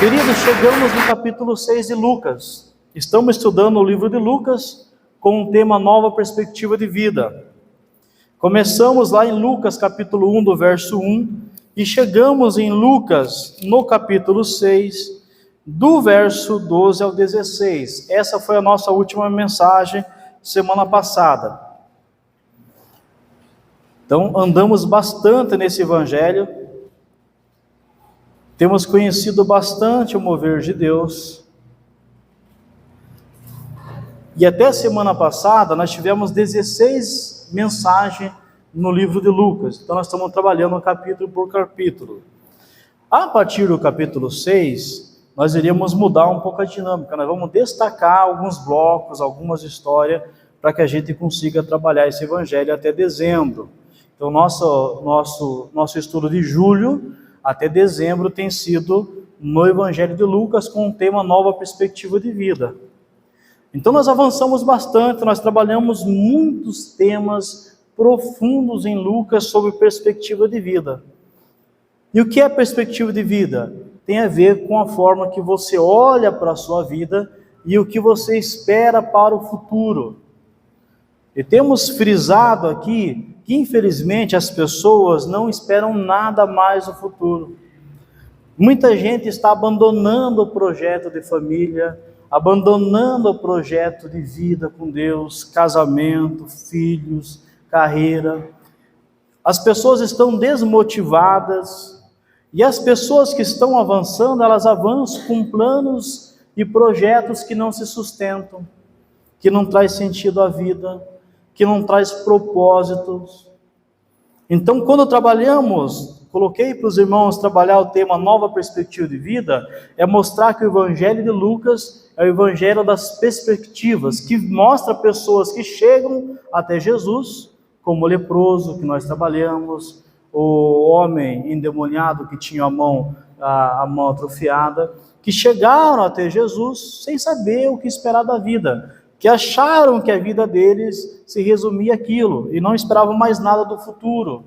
Queridos, chegamos no capítulo 6 de Lucas. Estamos estudando o livro de Lucas com o tema Nova Perspectiva de Vida. Começamos lá em Lucas capítulo 1, do verso 1, e chegamos em Lucas no capítulo 6, do verso 12 ao 16. Essa foi a nossa última mensagem semana passada. Então, andamos bastante nesse evangelho. Temos conhecido bastante o mover de Deus. E até semana passada nós tivemos 16 mensagens no livro de Lucas. Então nós estamos trabalhando capítulo por capítulo. A partir do capítulo 6, nós iremos mudar um pouco a dinâmica. Nós vamos destacar alguns blocos, algumas histórias, para que a gente consiga trabalhar esse evangelho até dezembro. Então nosso estudo de julho até dezembro tem sido no evangelho de Lucas com o tema Nova Perspectiva de Vida. Então nós avançamos bastante, nós trabalhamos muitos temas profundos em Lucas sobre perspectiva de vida. E o que é perspectiva de vida? Tem a ver com a forma que você olha para a sua vida e o que você espera para o futuro. E temos frisado aqui que infelizmente as pessoas não esperam nada mais do futuro. Muita gente está abandonando o projeto de família, abandonando o projeto de vida com Deus, casamento, filhos, carreira. As pessoas estão desmotivadas e as pessoas que estão avançando, elas avançam com planos e projetos que não se sustentam, que não traz sentido à vida, que não traz propósitos. Então, quando coloquei para os irmãos trabalhar o tema Nova Perspectiva de Vida, é mostrar que o Evangelho de Lucas é o Evangelho das perspectivas, que mostra pessoas que chegam até Jesus, como o leproso que nós trabalhamos, o homem endemoniado que tinha a mão atrofiada, que chegaram até Jesus sem saber o que esperar da vida, que acharam que a vida deles se resumia àquilo e não esperavam mais nada do futuro.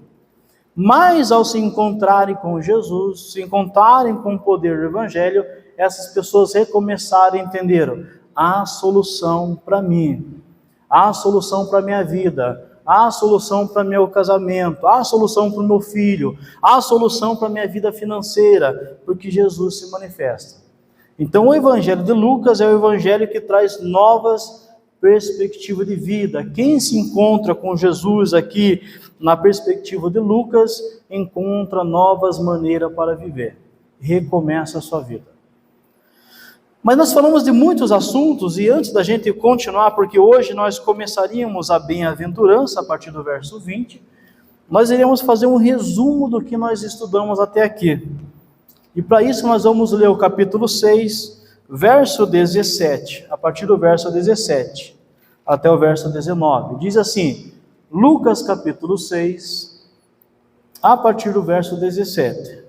Mas ao se encontrarem com Jesus, se encontrarem com o poder do Evangelho, essas pessoas recomeçaram a entender: há solução para mim, há solução para a minha vida, há solução para meu casamento, há solução para o meu filho, há solução para a minha vida financeira, porque Jesus se manifesta. Então o Evangelho de Lucas é o Evangelho que traz novas perspectivas de vida. Quem se encontra com Jesus aqui na perspectiva de Lucas, encontra novas maneiras para viver, recomeça a sua vida. Mas nós falamos de muitos assuntos, e antes da gente continuar, porque hoje nós começaríamos a bem-aventurança a partir do verso 20, nós iremos fazer um resumo do que nós estudamos até aqui. E para isso nós vamos ler o capítulo 6, verso 17, a partir do verso 17 até o verso 19. Diz assim, Lucas capítulo 6, a partir do verso 17.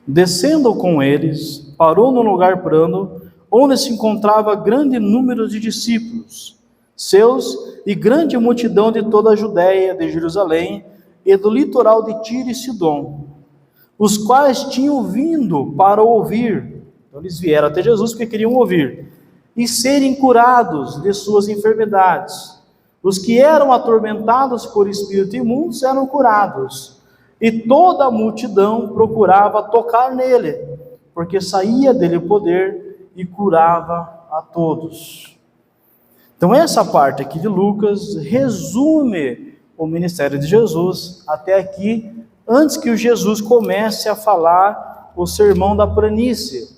Descendo com eles, parou num lugar plano, onde se encontrava grande número de discípulos seus e grande multidão de toda a Judéia, de Jerusalém e do litoral de Tiro e Sidom, os quais tinham vindo para ouvir. Então eles vieram até Jesus porque queriam ouvir e serem curados de suas enfermidades. Os que eram atormentados por espíritos imundos eram curados, e toda a multidão procurava tocar nele, porque saía dele o poder e curava a todos. Então essa parte aqui de Lucas resume o ministério de Jesus até aqui, antes que o Jesus comece a falar o sermão da planície,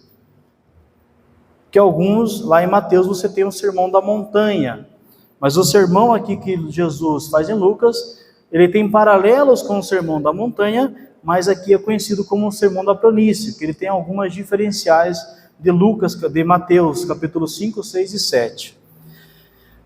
que alguns, lá em Mateus, você tem o sermão da montanha, mas o sermão aqui que Jesus faz em Lucas, ele tem paralelos com o sermão da montanha, mas aqui é conhecido como o sermão da planície, que ele tem algumas diferenciais de Lucas, de Mateus, capítulo 5, 6 e 7.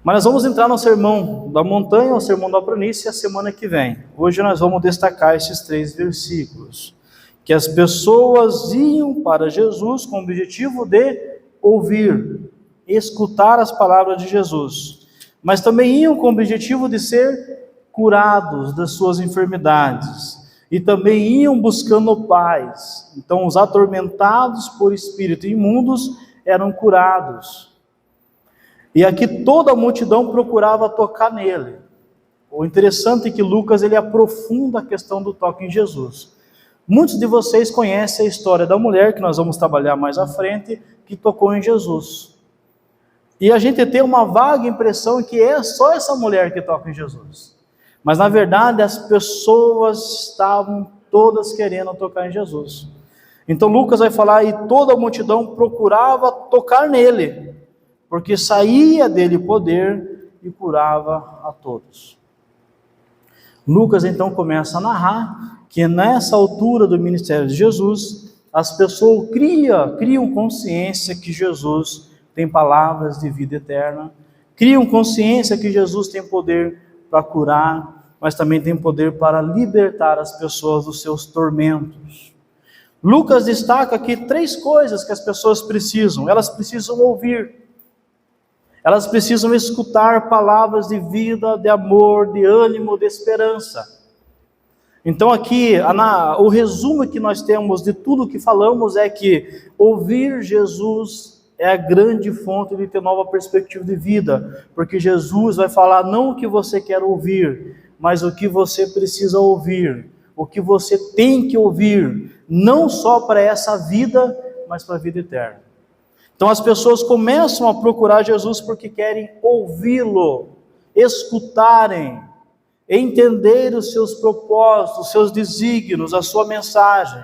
Mas nós vamos entrar no sermão da montanha, o sermão da planície, a semana que vem. Hoje nós vamos destacar esses 3 versículos, que as pessoas iam para Jesus com o objetivo de ouvir, escutar as palavras de Jesus, mas também iam com o objetivo de ser curados das suas enfermidades, e também iam buscando paz. Então os atormentados por espíritos imundos eram curados, e aqui toda a multidão procurava tocar nele. O interessante é que Lucas ele aprofunda a questão do toque em Jesus. Muitos de vocês conhecem a história da mulher, que nós vamos trabalhar mais à frente, que tocou em Jesus. E a gente tem uma vaga impressão que é só essa mulher que toca em Jesus. Mas na verdade as pessoas estavam todas querendo tocar em Jesus. Então Lucas vai falar, e toda a multidão procurava tocar nele, porque saía dele poder e curava a todos. Lucas então começa a narrar que nessa altura do ministério de Jesus, as pessoas criam consciência que Jesus tem palavras de vida eterna, criam consciência que Jesus tem poder para curar, mas também tem poder para libertar as pessoas dos seus tormentos. Lucas destaca aqui 3 coisas que as pessoas precisam. Elas precisam ouvir, elas precisam escutar palavras de vida, de amor, de ânimo, de esperança. Então aqui, o resumo que nós temos de tudo que falamos é que ouvir Jesus é a grande fonte de ter nova perspectiva de vida, porque Jesus vai falar não o que você quer ouvir, mas o que você precisa ouvir, o que você tem que ouvir, não só para essa vida, mas para a vida eterna. Então as pessoas começam a procurar Jesus porque querem ouvi-lo, escutarem, entender os seus propósitos, os seus desígnios, a sua mensagem.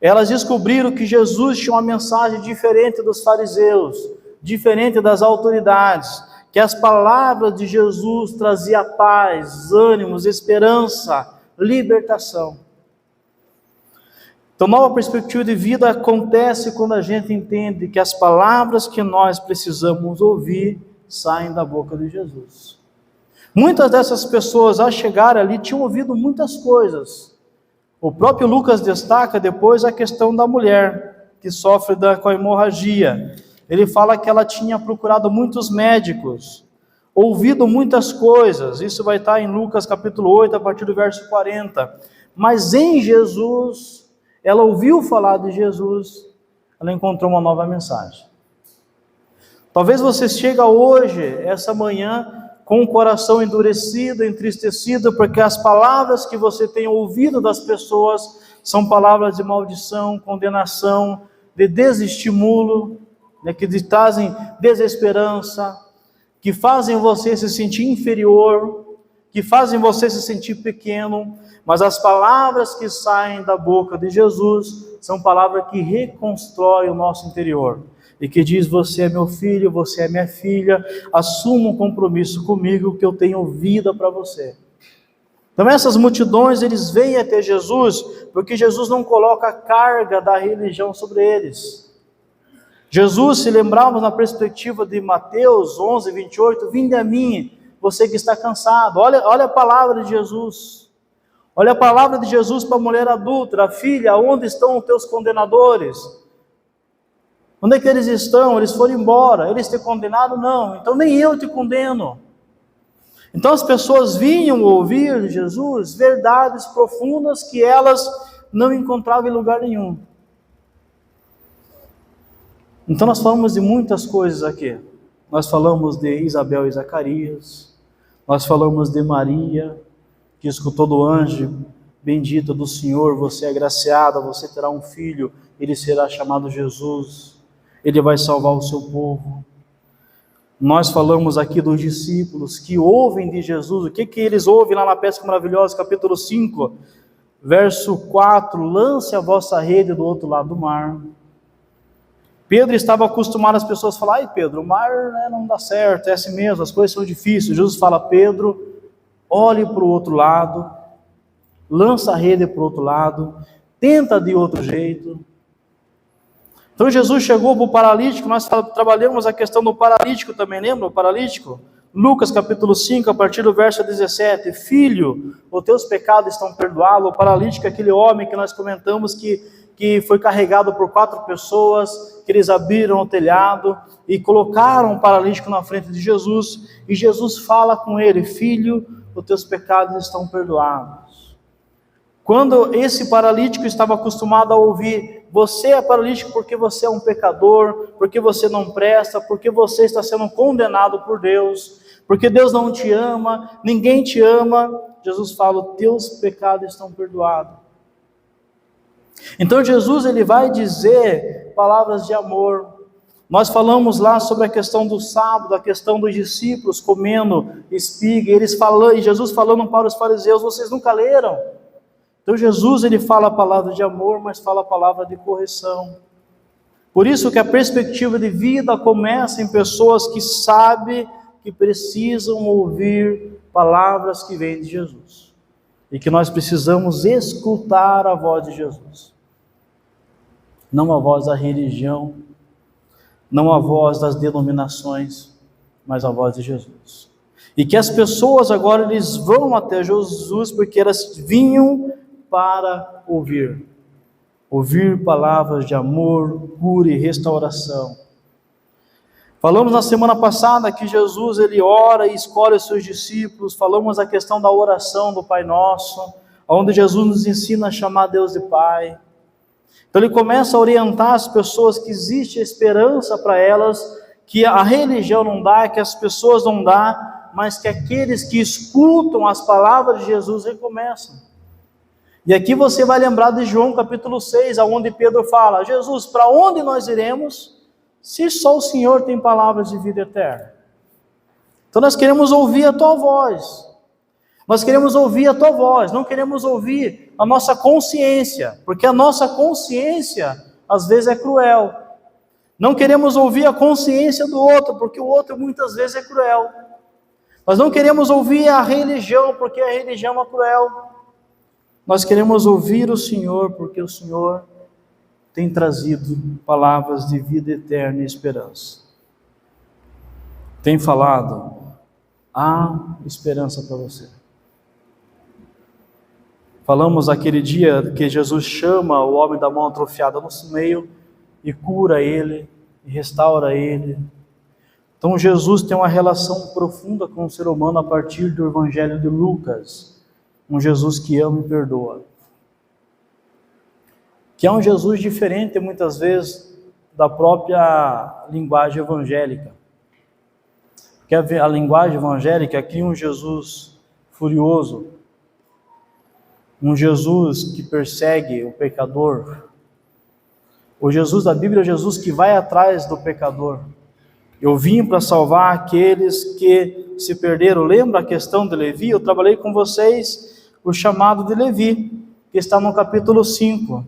Elas descobriram que Jesus tinha uma mensagem diferente dos fariseus, diferente das autoridades, que as palavras de Jesus traziam paz, ânimos, esperança, libertação. Então, nova perspectiva de vida acontece quando a gente entende que as palavras que nós precisamos ouvir saem da boca de Jesus. Muitas dessas pessoas, ao chegar ali, tinham ouvido muitas coisas. O próprio Lucas destaca depois a questão da mulher que sofre com a hemorragia. Ele fala que ela tinha procurado muitos médicos, ouvido muitas coisas. Isso vai estar em Lucas capítulo 8, a partir do verso 40. Mas em Jesus, ela ouviu falar de Jesus, ela encontrou uma nova mensagem. Talvez você chegue hoje, essa manhã, com o coração endurecido, entristecido, porque as palavras que você tem ouvido das pessoas são palavras de maldição, condenação, de desestimulo, que trazem desesperança, que fazem você se sentir inferior, que fazem você se sentir pequeno, mas as palavras que saem da boca de Jesus são palavras que reconstroem o nosso interior. E que diz, você é meu filho, você é minha filha, assuma um compromisso comigo que eu tenho vida para você. Então essas multidões, eles vêm até Jesus, porque Jesus não coloca a carga da religião sobre eles. Jesus, se lembrarmos na perspectiva de Mateus 11, 28, vinde a mim, você que está cansado. Olha a palavra de Jesus. Olha a palavra de Jesus para a mulher adúltera, filha, onde estão os teus condenadores? Onde é que eles estão? Eles foram embora. Eles te condenaram? Não. Então nem eu te condeno. Então as pessoas vinham ouvir de Jesus verdades profundas que elas não encontravam em lugar nenhum. Então nós falamos de muitas coisas aqui. Nós falamos de Isabel e Zacarias. Nós falamos de Maria, que escutou do anjo, bendita do Senhor, você é agraciada, você terá um filho, ele será chamado Jesus. Ele vai salvar o seu povo. Nós falamos aqui dos discípulos que ouvem de Jesus. O que eles ouvem lá na Pesca Maravilhosa, capítulo 5, verso 4, lance a vossa rede do outro lado do mar. Pedro estava acostumado às pessoas falar, ai Pedro, o mar não dá certo, é assim mesmo, as coisas são difíceis. Jesus fala, Pedro, olhe para o outro lado, lança a rede para o outro lado, tenta de outro jeito. Então Jesus chegou para o paralítico, nós trabalhamos a questão do paralítico também, lembra o paralítico? Lucas capítulo 5, a partir do verso 17, filho, os teus pecados estão perdoados. O paralítico é aquele homem que nós comentamos que foi carregado por 4 pessoas, que eles abriram o telhado e colocaram o paralítico na frente de Jesus, e Jesus fala com ele, filho, os teus pecados estão perdoados. Quando esse paralítico estava acostumado a ouvir, você é paralítico porque você é um pecador, porque você não presta, porque você está sendo condenado por Deus, porque Deus não te ama, ninguém te ama, Jesus fala, os teus pecados estão perdoados. Então Jesus, ele vai dizer palavras de amor. Nós falamos lá sobre a questão do sábado, a questão dos discípulos comendo espiga, e Jesus falando para os fariseus, vocês nunca leram? Então Jesus, ele fala a palavra de amor, mas fala a palavra de correção. Por isso que a perspectiva de vida começa em pessoas que sabem que precisam ouvir palavras que vêm de Jesus. E que nós precisamos escutar a voz de Jesus. Não a voz da religião, não a voz das denominações, mas a voz de Jesus. E que as pessoas agora eles vão até Jesus porque elas vinham para ouvir palavras de amor, cura e restauração. Falamos na semana passada que Jesus ele ora e escolhe os seus discípulos. Falamos a questão da oração do Pai Nosso, onde Jesus nos ensina a chamar Deus de Pai. Então ele começa a orientar as pessoas que existe esperança para elas, que a religião não dá, que as pessoas não dá, mas que aqueles que escutam as palavras de Jesus recomeçam. E aqui você vai lembrar de João capítulo 6, onde Pedro fala: Jesus, para onde nós iremos, se só o Senhor tem palavras de vida eterna? Então nós queremos ouvir a tua voz. Nós queremos ouvir a tua voz, não queremos ouvir a nossa consciência, porque a nossa consciência às vezes é cruel. Não queremos ouvir a consciência do outro, porque o outro muitas vezes é cruel. Nós não queremos ouvir a religião, porque a religião é cruel. Nós queremos ouvir o Senhor, porque o Senhor tem trazido palavras de vida eterna e esperança. Tem falado, há esperança para você. Falamos aquele dia que Jesus chama o homem da mão atrofiada no meio e cura ele, e restaura ele. Então Jesus tem uma relação profunda com o ser humano a partir do Evangelho de Lucas. Um Jesus que ama e perdoa. Que é um Jesus diferente muitas vezes da própria linguagem evangélica. Porque a linguagem evangélica cria um Jesus furioso, um Jesus que persegue o pecador. O Jesus da Bíblia é o Jesus que vai atrás do pecador. Eu vim para salvar aqueles que se perderam. Lembra a questão de Levi? Eu trabalhei com vocês o chamado de Levi, que está no capítulo 5.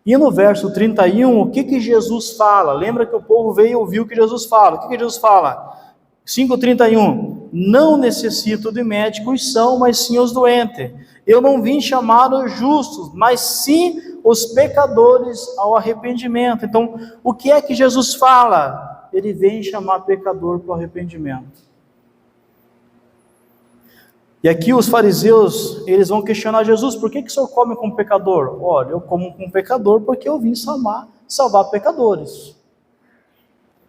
E no verso 31, o que Jesus fala? Lembra que o povo veio e ouviu o que Jesus fala. O que Jesus fala? 5:31, não necessito de médicos são, mas sim os doentes. Eu não vim chamar os justos, mas sim os pecadores ao arrependimento. Então, o que é que Jesus fala? Ele vem chamar pecador para o arrependimento. E aqui os fariseus, eles vão questionar Jesus: por que o senhor come com pecador? Olha, eu como com pecador porque eu vim salvar pecadores.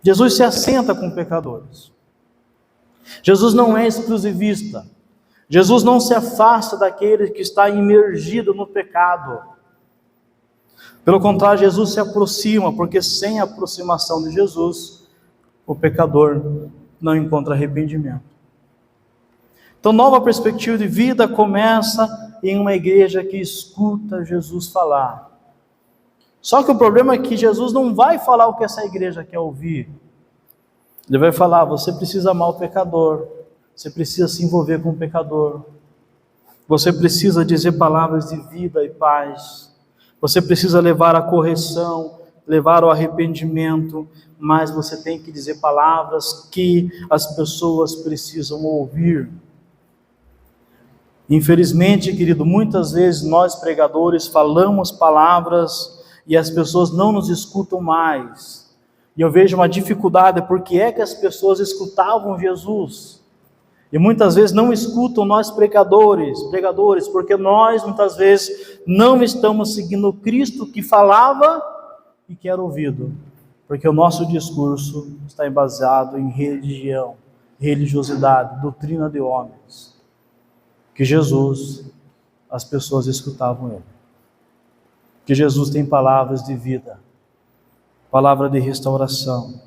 Jesus se assenta com pecadores. Jesus não é exclusivista. Jesus não se afasta daquele que está imergido no pecado. Pelo contrário, Jesus se aproxima, porque sem a aproximação de Jesus, o pecador não encontra arrependimento. Então, nova perspectiva de vida começa em uma igreja que escuta Jesus falar. Só que o problema é que Jesus não vai falar o que essa igreja quer ouvir. Ele vai falar: você precisa amar o pecador, você precisa se envolver com o pecador, você precisa dizer palavras de vida e paz, você precisa levar a correção, levar o arrependimento, mas você tem que dizer palavras que as pessoas precisam ouvir. Infelizmente, querido, muitas vezes nós pregadores falamos palavras e as pessoas não nos escutam mais. E eu vejo uma dificuldade, porque é que as pessoas escutavam Jesus e muitas vezes não escutam nós pregadores, porque nós muitas vezes não estamos seguindo o Cristo que falava e que era ouvido, porque o nosso discurso está baseado em religião, religiosidade, doutrina de homens. Que Jesus, as pessoas escutavam ele. Que Jesus tem palavras de vida, palavra de restauração.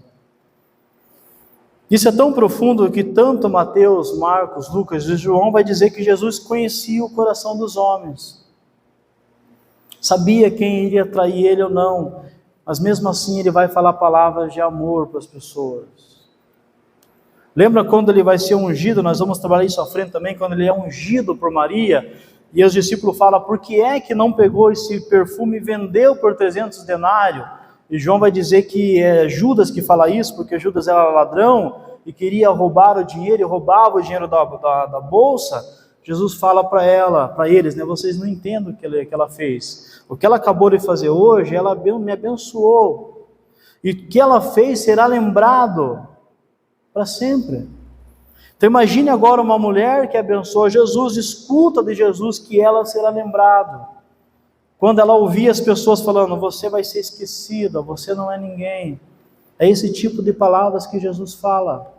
Isso é tão profundo que tanto Mateus, Marcos, Lucas e João vai dizer que Jesus conhecia o coração dos homens. Sabia quem iria trair ele ou não, mas mesmo assim ele vai falar palavras de amor para as pessoas. Lembra quando ele vai ser ungido? Nós vamos trabalhar isso à frente também, quando ele é ungido por Maria, e os discípulos falam: por que é que não pegou esse perfume e vendeu por 300 denários? E João vai dizer que é Judas que fala isso, porque Judas era ladrão e queria roubar o dinheiro, e roubava o dinheiro da bolsa. Jesus fala para eles, né, vocês não entendem o que ela fez. O que ela acabou de fazer hoje, ela me abençoou. E o que ela fez será lembrado para sempre. Então imagine agora uma mulher que abençoa Jesus, escuta de Jesus que ela será lembrada. Quando ela ouvia as pessoas falando, você vai ser esquecida, você não é ninguém. É esse tipo de palavras que Jesus fala.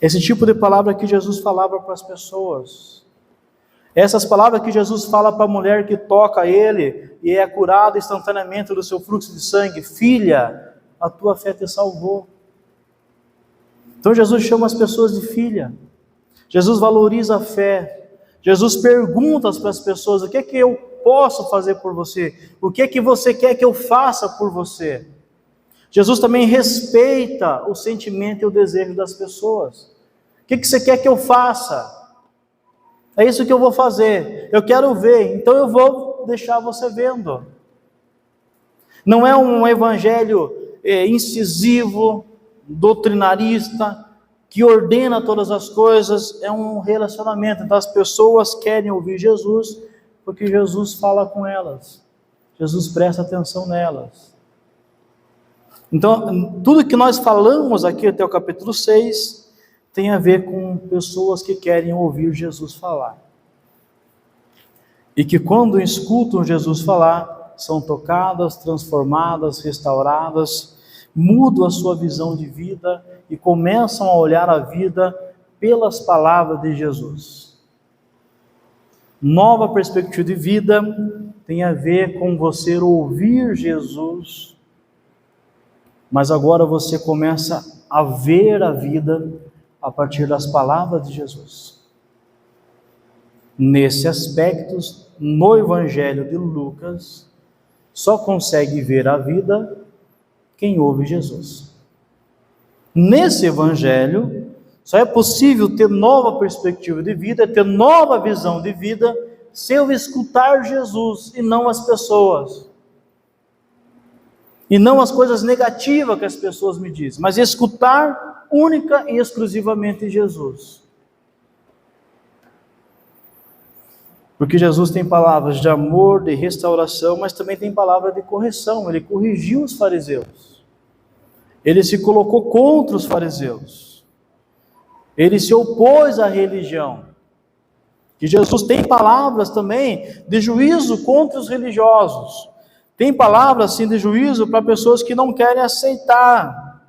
Esse tipo de palavra que Jesus falava para as pessoas. Essas palavras que Jesus fala para a mulher que toca ele e é curada instantaneamente do seu fluxo de sangue. Filha, a tua fé te salvou. Então Jesus chama as pessoas de filha. Jesus valoriza a fé. Jesus pergunta para as pessoas, o que é que eu posso fazer por você? O que é que você quer que eu faça por você? Jesus também respeita o sentimento e o desejo das pessoas. O que você quer que eu faça? É isso que eu vou fazer. Eu quero ver, então eu vou deixar você vendo. Não é um evangelho incisivo, doutrinarista, que ordena todas as coisas. É um relacionamento. Então as pessoas querem ouvir Jesus, porque Jesus fala com elas. Jesus presta atenção nelas. Então, tudo que nós falamos aqui até o capítulo 6 tem a ver com pessoas que querem ouvir Jesus falar. E que quando escutam Jesus falar, são tocadas, transformadas, restauradas, mudam a sua visão de vida e começam a olhar a vida pelas palavras de Jesus. Nova perspectiva de vida tem a ver com você ouvir Jesus, mas agora você começa a ver a vida a partir das palavras de Jesus. Nesse aspecto, no Evangelho de Lucas, só consegue ver a vida quem ouve Jesus. Nesse Evangelho, só é possível ter nova perspectiva de vida, ter nova visão de vida, se eu escutar Jesus e não as pessoas. E não as coisas negativas que as pessoas me dizem, mas escutar única e exclusivamente Jesus. Porque Jesus tem palavras de amor, de restauração, mas também tem palavras de correção. Ele corrigiu os fariseus. Ele se colocou contra os fariseus. Ele se opôs à religião. E Jesus tem palavras também de juízo contra os religiosos. Tem palavras assim de juízo para pessoas que não querem aceitar,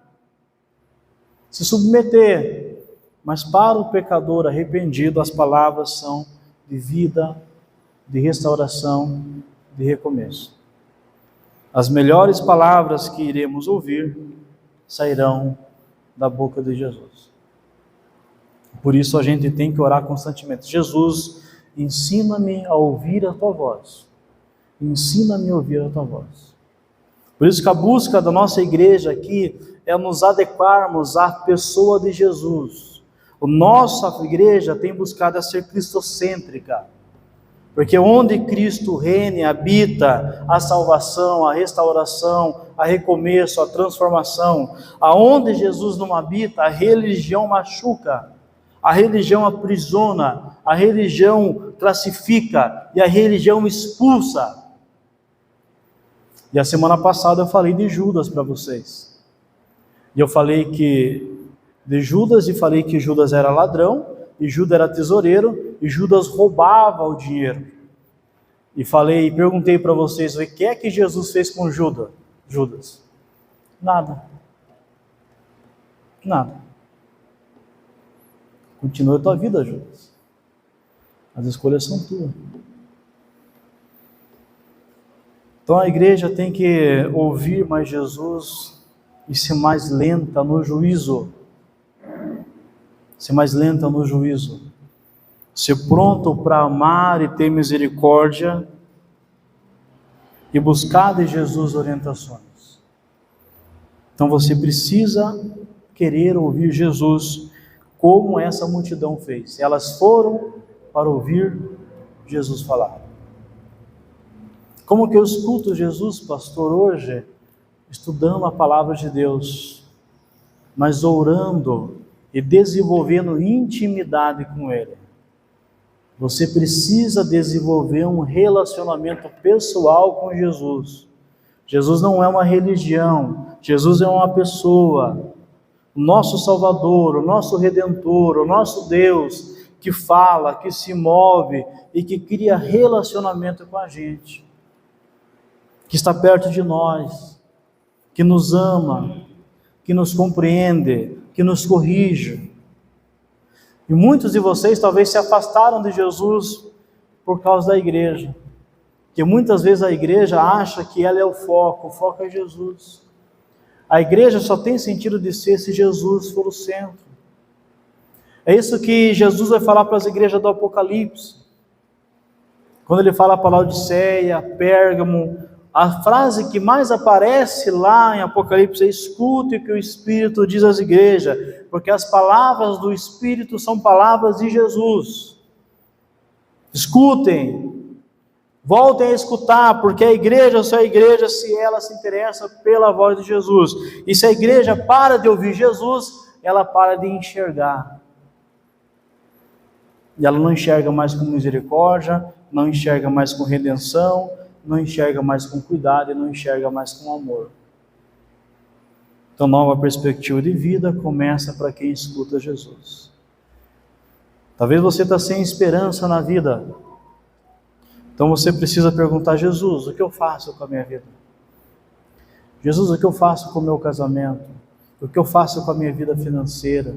se submeter. Mas para o pecador arrependido, as palavras são de vida, de restauração, de recomeço. As melhores palavras que iremos ouvir sairão da boca de Jesus. Por isso a gente tem que orar constantemente. Jesus, ensina-me a ouvir a tua voz. Ensina-me a ouvir a tua voz. Por isso que a busca da nossa igreja aqui é nos adequarmos à pessoa de Jesus. A nossa igreja tem buscado a ser cristocêntrica, porque onde Cristo reina, habita a salvação, a restauração, a recomeço, a transformação. Aonde Jesus não habita, a religião machuca, a religião aprisiona, a religião classifica e a religião expulsa. E a semana passada eu falei de Judas para vocês. E eu falei de Judas e falei que Judas era ladrão, e Judas era tesoureiro, e Judas roubava o dinheiro. E perguntei para vocês, o que é que Jesus fez com Judas? Nada. Continua a tua vida, Judas. As escolhas são tuas. Então a igreja tem que ouvir mais Jesus e ser mais lenta no juízo. Ser mais lenta no juízo. Ser pronto para amar e ter misericórdia e buscar de Jesus orientações. Então você precisa querer ouvir Jesus como essa multidão fez. Elas foram para ouvir Jesus falar. Como que eu escuto Jesus, pastor, hoje? Estudando a palavra de Deus, mas orando e desenvolvendo intimidade com Ele. Você precisa desenvolver um relacionamento pessoal com Jesus. Jesus não é uma religião, Jesus é uma pessoa, o nosso Salvador, o nosso Redentor, o nosso Deus, que fala, que se move e que cria relacionamento com a gente, que está perto de nós, que nos ama, que nos compreende, que nos corrige. E muitos de vocês talvez se afastaram de Jesus por causa da igreja, que muitas vezes a igreja acha que ela é o foco é Jesus. A igreja só tem sentido de ser se Jesus for o centro. É isso que Jesus vai falar para as igrejas do Apocalipse. Quando ele fala para Laodiceia, Pérgamo, a frase que mais aparece lá em Apocalipse é: escute o que o Espírito diz às igrejas, porque as palavras do Espírito são palavras de Jesus. Escutem, voltem a escutar, porque a igreja só é igreja se ela se interessa pela voz de Jesus. E se a igreja para de ouvir Jesus, ela para de enxergar. E ela não enxerga mais com misericórdia, não enxerga mais com redenção, não enxerga mais com cuidado e não enxerga mais com amor. Então, nova perspectiva de vida começa para quem escuta Jesus. Talvez você está sem esperança na vida. Então você precisa perguntar: Jesus, o que eu faço com a minha vida? Jesus, o que eu faço com o meu casamento? O que eu faço com a minha vida financeira?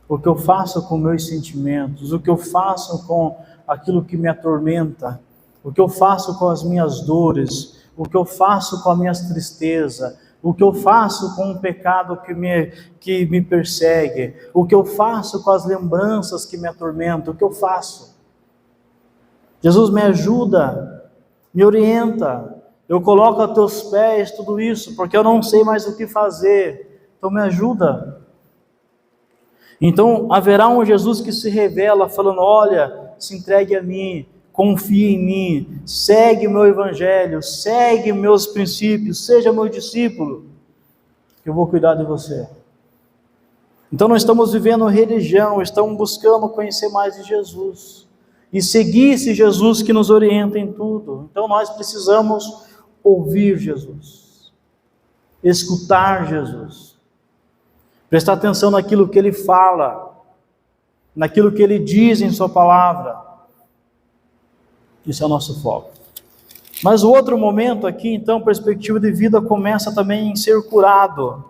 O que eu faço com meus sentimentos? O que eu faço com aquilo que me atormenta? O que eu faço com as minhas dores? O que eu faço com as minhas tristezas? O que eu faço com o pecado que me persegue? O que eu faço com as lembranças que me atormentam? O que eu faço? Jesus, me ajuda, me orienta. Eu coloco a teus pés tudo isso, porque eu não sei mais o que fazer. Então me ajuda. Então haverá um Jesus que se revela falando: olha, se entregue a mim, confia em mim, segue o meu evangelho, segue meus princípios, seja meu discípulo, que eu vou cuidar de você. Então não estamos vivendo religião, estamos buscando conhecer mais de Jesus e seguir esse Jesus que nos orienta em tudo. Então nós precisamos ouvir Jesus, escutar Jesus, prestar atenção naquilo que Ele fala, naquilo que Ele diz em Sua palavra. Isso é o nosso foco. Mas o outro momento aqui, então, perspectiva de vida começa também em ser curado.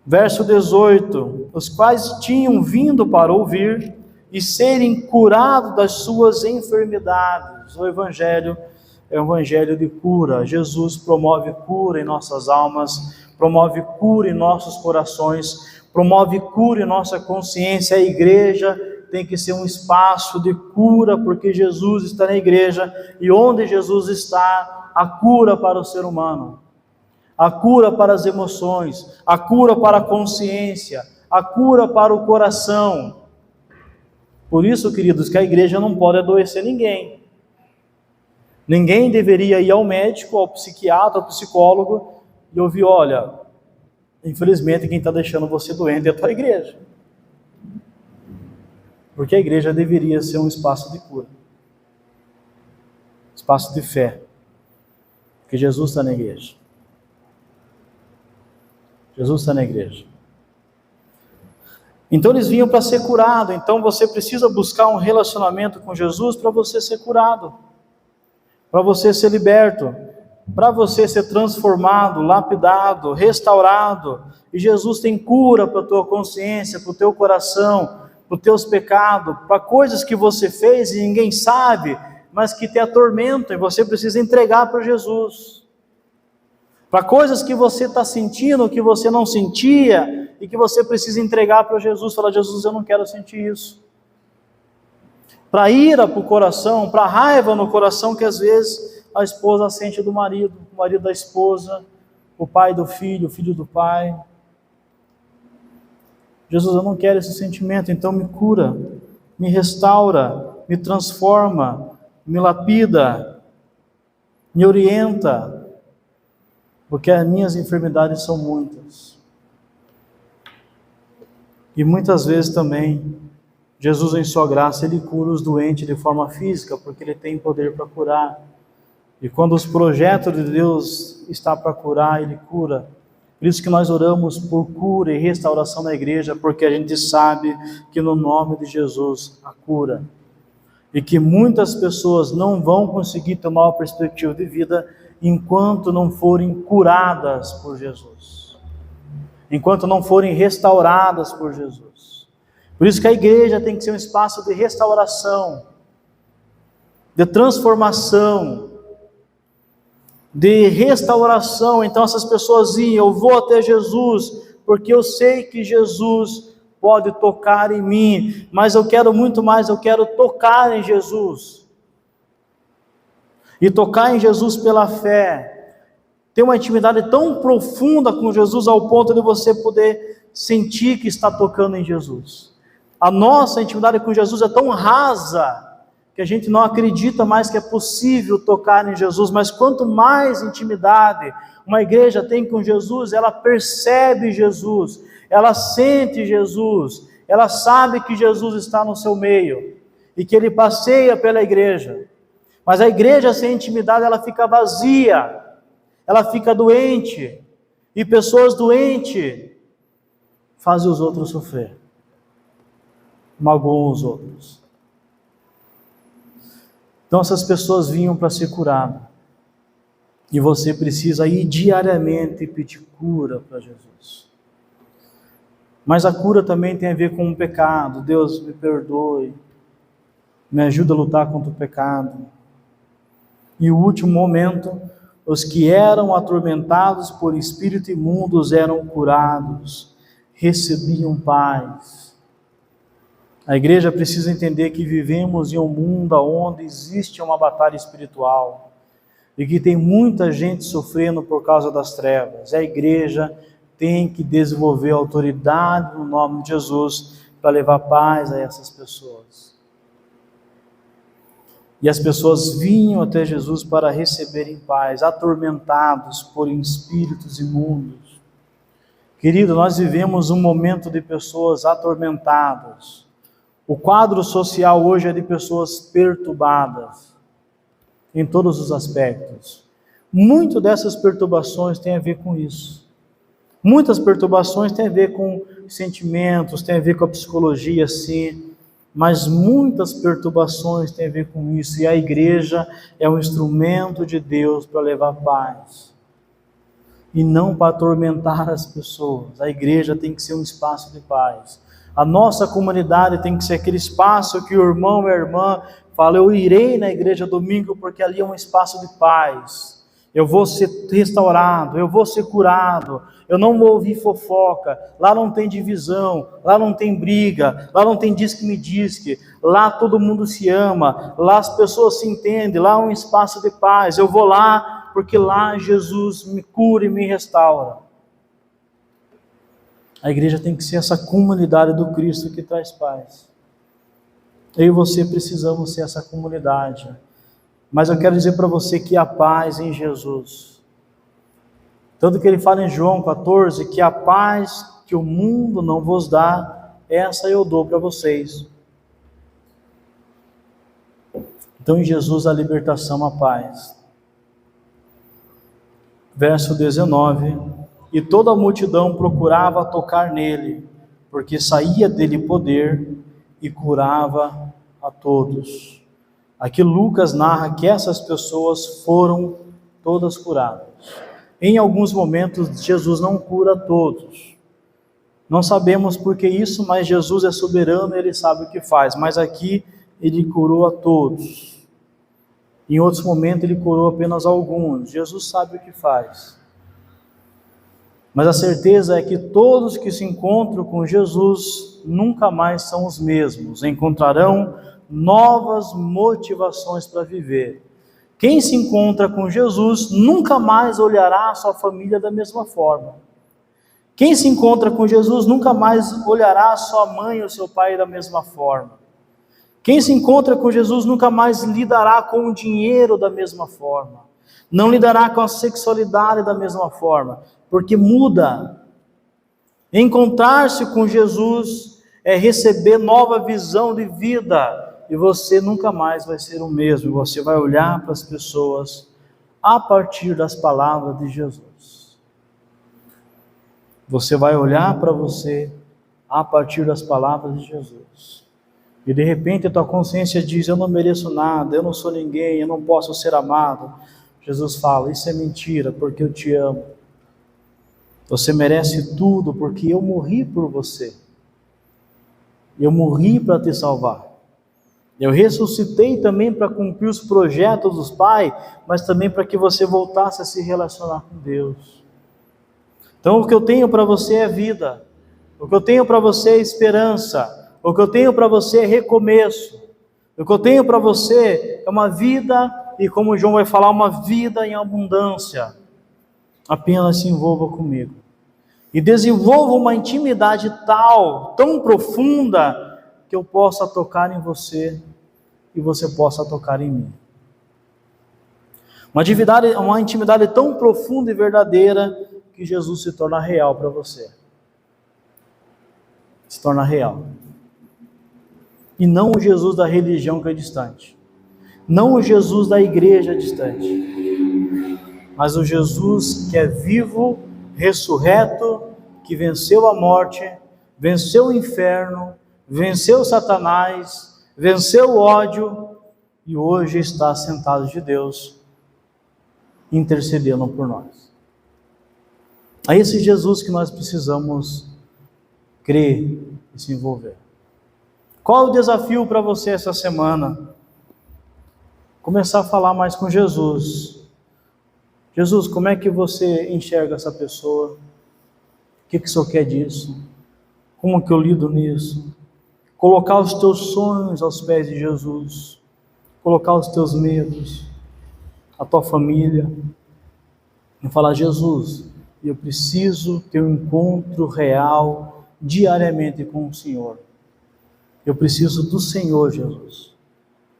Verso 18: os quais tinham vindo para ouvir e serem curados das suas enfermidades. O Evangelho é um Evangelho de cura. Jesus promove cura em nossas almas, promove cura em nossos corações, promove cura em nossa consciência. A igreja tem que ser um espaço de cura, porque Jesus está na igreja, e onde Jesus está, a cura para o ser humano, a cura para as emoções, a cura para a consciência, a cura para o coração. Por isso, queridos, que a igreja não pode adoecer ninguém. Ninguém deveria ir ao médico, ao psiquiatra, ao psicólogo e ouvir: olha, infelizmente quem está deixando você doente é a tua igreja. Porque a igreja deveria ser um espaço de cura, espaço de fé, porque Jesus está na igreja. Jesus está na igreja. Então eles vinham para ser curado. Então você precisa buscar um relacionamento com Jesus para você ser curado, para você ser liberto, para você ser transformado, lapidado, restaurado. E Jesus tem cura para a tua consciência, para o teu coração, para os teus pecados, para coisas que você fez e ninguém sabe, mas que te atormentam, e você precisa entregar para Jesus. Para coisas que você está sentindo, que você não sentia, e que você precisa entregar para Jesus. Falar: Jesus, eu não quero sentir isso. Para ira para o coração, para raiva no coração que às vezes a esposa sente do marido, o marido da esposa, o pai do filho, o filho do pai. Jesus, eu não quero esse sentimento, então me cura, me restaura, me transforma, me lapida. me orienta, porque as minhas enfermidades são muitas. E muitas vezes também, Jesus em sua graça, Ele cura os doentes de forma física, porque Ele tem poder para curar. E quando os projetos de Deus está para curar, Ele cura. Por isso que nós oramos por cura e restauração na igreja, porque a gente sabe que no nome de Jesus há cura. E que muitas pessoas não vão conseguir tomar uma perspectiva de vida enquanto não forem curadas por Jesus. Enquanto não forem restauradas por Jesus. Por isso que a igreja tem que ser um espaço de restauração, de transformação, de restauração. Então essas pessoas iam, eu vou até Jesus, porque eu sei que Jesus pode tocar em mim, mas eu quero muito mais, eu quero tocar em Jesus, e tocar em Jesus pela fé, ter uma intimidade tão profunda com Jesus, ao ponto de você poder sentir que está tocando em Jesus. A nossa intimidade com Jesus é tão rasa, que a gente não acredita mais que é possível tocar em Jesus, mas quanto mais intimidade uma igreja tem com Jesus, ela percebe Jesus, ela sente Jesus, ela sabe que Jesus está no seu meio, e que Ele passeia pela igreja. Mas a igreja sem intimidade, ela fica vazia, ela fica doente, e pessoas doentes fazem os outros sofrer, magoam os outros. Então essas pessoas vinham para ser curadas, e você precisa ir diariamente pedir cura para Jesus. Mas a cura também tem a ver com o pecado. Deus, me perdoe, me ajuda a lutar contra o pecado. E o último momento, os que eram atormentados por espíritos imundos eram curados, recebiam paz. A igreja precisa entender que vivemos em um mundo onde existe uma batalha espiritual, e que tem muita gente sofrendo por causa das trevas. A igreja tem que desenvolver autoridade no nome de Jesus, para levar paz a essas pessoas. E as pessoas vinham até Jesus para receberem paz, atormentados por espíritos imundos. Querido, nós vivemos um momento de pessoas atormentadas. O quadro social hoje é de pessoas perturbadas, em todos os aspectos. Muito dessas perturbações tem a ver com isso. Muitas perturbações têm a ver com sentimentos, tem a ver com a psicologia, sim, mas muitas perturbações têm a ver com isso, e a igreja é um instrumento de Deus para levar paz, e não para atormentar as pessoas. A igreja tem que ser um espaço de paz. A nossa comunidade tem que ser aquele espaço que o irmão e a irmã fala, eu irei na igreja domingo, porque ali é um espaço de paz. Eu vou ser restaurado, eu vou ser curado, eu não vou ouvir fofoca, lá não tem divisão, lá não tem briga, lá não tem diz-que-me-diz-que, lá todo mundo se ama, lá as pessoas se entendem, lá é um espaço de paz. Eu vou lá porque lá Jesus me cura e me restaura. A igreja tem que ser essa comunidade do Cristo que traz paz. Eu e você precisamos ser essa comunidade. Mas eu quero dizer para você que há paz em Jesus. Tanto que ele fala em João 14, que a paz que o mundo não vos dá, essa eu dou para vocês. Então em Jesus a libertação, a paz. Verso 19, e toda a multidão procurava tocar nele, porque saía dele poder e curava a todos. Aqui Lucas narra que essas pessoas foram todas curadas. Em alguns momentos Jesus não cura todos. Não sabemos por que isso, mas Jesus é soberano e Ele sabe o que faz. Mas aqui Ele curou a todos. Em outros momentos Ele curou apenas alguns. Jesus sabe o que faz. Mas a certeza é que todos que se encontram com Jesus nunca mais são os mesmos. Encontrarão novas motivações para viver. Quem se encontra com Jesus nunca mais olhará a sua família da mesma forma. Quem se encontra com Jesus nunca mais olhará a sua mãe ou seu pai da mesma forma. Quem se encontra com Jesus nunca mais lidará com o dinheiro da mesma forma. Não lidará com a sexualidade da mesma forma, porque muda. Encontrar-se com Jesus é receber nova visão de vida, e você nunca mais vai ser o mesmo. Você vai olhar para as pessoas a partir das palavras de Jesus. Você vai olhar para você a partir das palavras de Jesus. E de repente a tua consciência diz: eu não mereço nada, eu não sou ninguém, eu não posso ser amado. Jesus fala: isso é mentira, porque eu te amo. Você merece tudo, porque eu morri por você. Eu morri para te salvar. Eu ressuscitei também para cumprir os projetos dos pais, mas também para que você voltasse a se relacionar com Deus. Então o que eu tenho para você é vida. O que eu tenho para você é esperança. O que eu tenho para você é recomeço. O que eu tenho para você é uma vida, e como João vai falar, uma vida em abundância. Apenas se envolva comigo. E desenvolva uma intimidade tão profunda, que eu possa tocar em você e você possa tocar em mim. Uma intimidade tão profunda e verdadeira que Jesus se torna real para você. Se torna real. E não o Jesus da religião que é distante. Não o Jesus da igreja distante. Mas o Jesus que é vivo, ressurreto, que venceu a morte, venceu o inferno, venceu Satanás, venceu o ódio, e hoje está sentado de Deus, intercedendo por nós. É esse Jesus que nós precisamos crer e se envolver. Qual o desafio para você essa semana? Começar a falar mais com Jesus. Jesus, como é que você enxerga essa pessoa? O que o Senhor quer disso? Como que eu lido nisso? Colocar os teus sonhos aos pés de Jesus. Colocar os teus medos, a tua família. E falar: Jesus, eu preciso ter um encontro real diariamente com o Senhor. Eu preciso do Senhor, Jesus.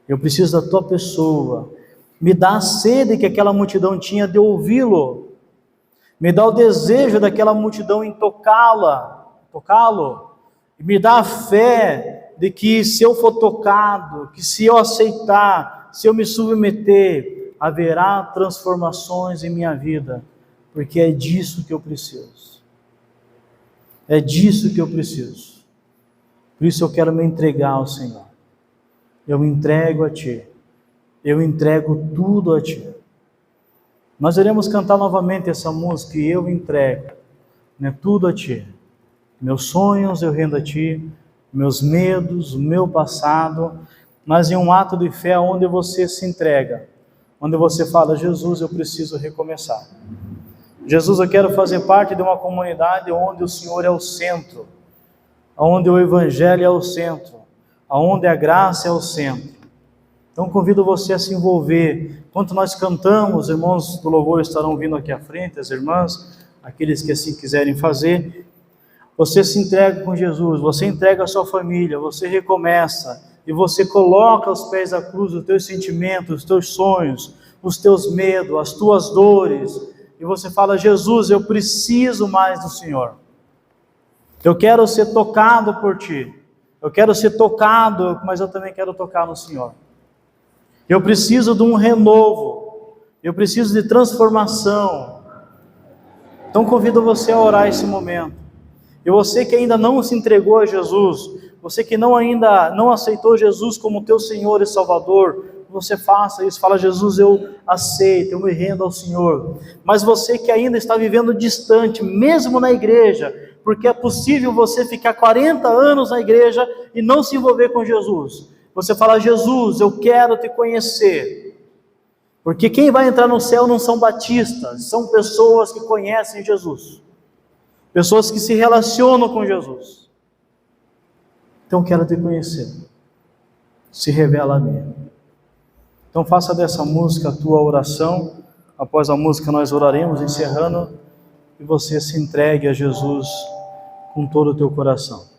Eu preciso da tua pessoa. Me dá a sede que aquela multidão tinha de ouvi-lo. Me dá o desejo daquela multidão em tocá-lo. E me dá a fé de que se eu for tocado, que se eu aceitar, se eu me submeter, haverá transformações em minha vida. Porque é disso que eu preciso. É disso que eu preciso. Por isso eu quero me entregar ao Senhor. Eu me entrego a Ti. Eu entrego tudo a Ti. Nós iremos cantar novamente essa música, e eu entrego, né, tudo a Ti. Meus sonhos eu rendo a Ti, meus medos, o meu passado, mas em um ato de fé onde você se entrega, onde você fala: Jesus, eu preciso recomeçar. Jesus, eu quero fazer parte de uma comunidade onde o Senhor é o centro, onde o Evangelho é o centro, onde a graça é o centro. Então convido você a se envolver. Enquanto nós cantamos, os irmãos do louvor estarão vindo aqui à frente, as irmãs, aqueles que assim quiserem fazer. Você se entrega com Jesus, você entrega a sua família, você recomeça, e você coloca aos pés da cruz os teus sentimentos, os teus sonhos, os teus medos, as tuas dores, e você fala: Jesus, eu preciso mais do Senhor. Eu quero ser tocado por Ti. Eu quero ser tocado, mas eu também quero tocar no Senhor. Eu preciso de um renovo. Eu preciso de transformação. Então convido você a orar esse momento. E você que ainda não se entregou a Jesus, você que ainda não aceitou Jesus como teu Senhor e Salvador, você faça isso. Fala: Jesus, eu aceito, eu me rendo ao Senhor. Mas você que ainda está vivendo distante, mesmo na igreja, porque é possível você ficar 40 anos na igreja e não se envolver com Jesus. Você fala: Jesus, eu quero te conhecer. Porque quem vai entrar no céu não são batistas, são pessoas que conhecem Jesus. Pessoas que se relacionam com Jesus. Então quero te conhecer. Se revela a mim. Então faça dessa música a tua oração. Após a música nós oraremos, encerrando, e você se entregue a Jesus com todo o teu coração.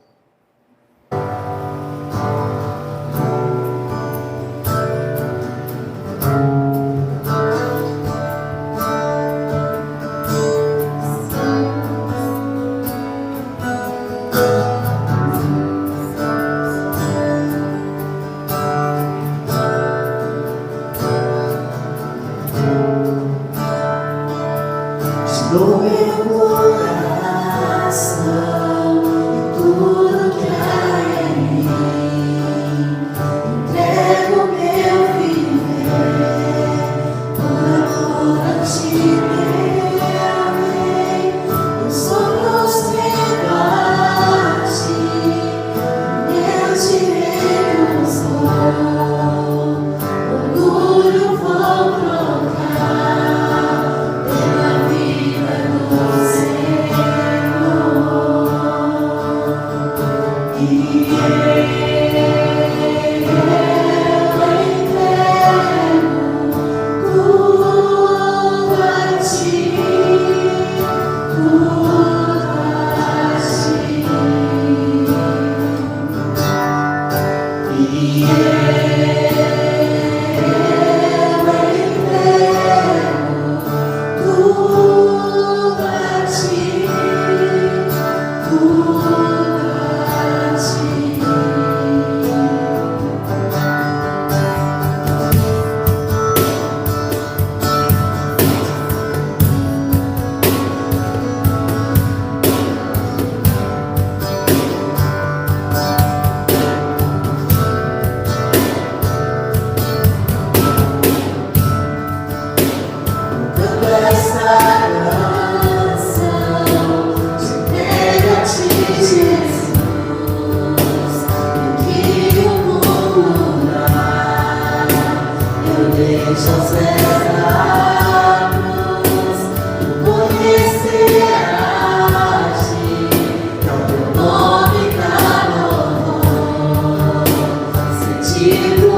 no meu coração, tudo que há em mim, entrego meu viver, por ti, meu Rei, eu sou prostrado a ti, meu direito sou, orgulho vou trocar pela vida do Senhor. E eu entrego tudo a ti, tudo a ti. E eu entrego tudo a ti, tudo a ti. Canto essa canção, te entrego a ti, Jesus, e que o mundo dá, eu deixo aos pés da cruz, conhecer a ti, ao teu nome dá louvor, sentido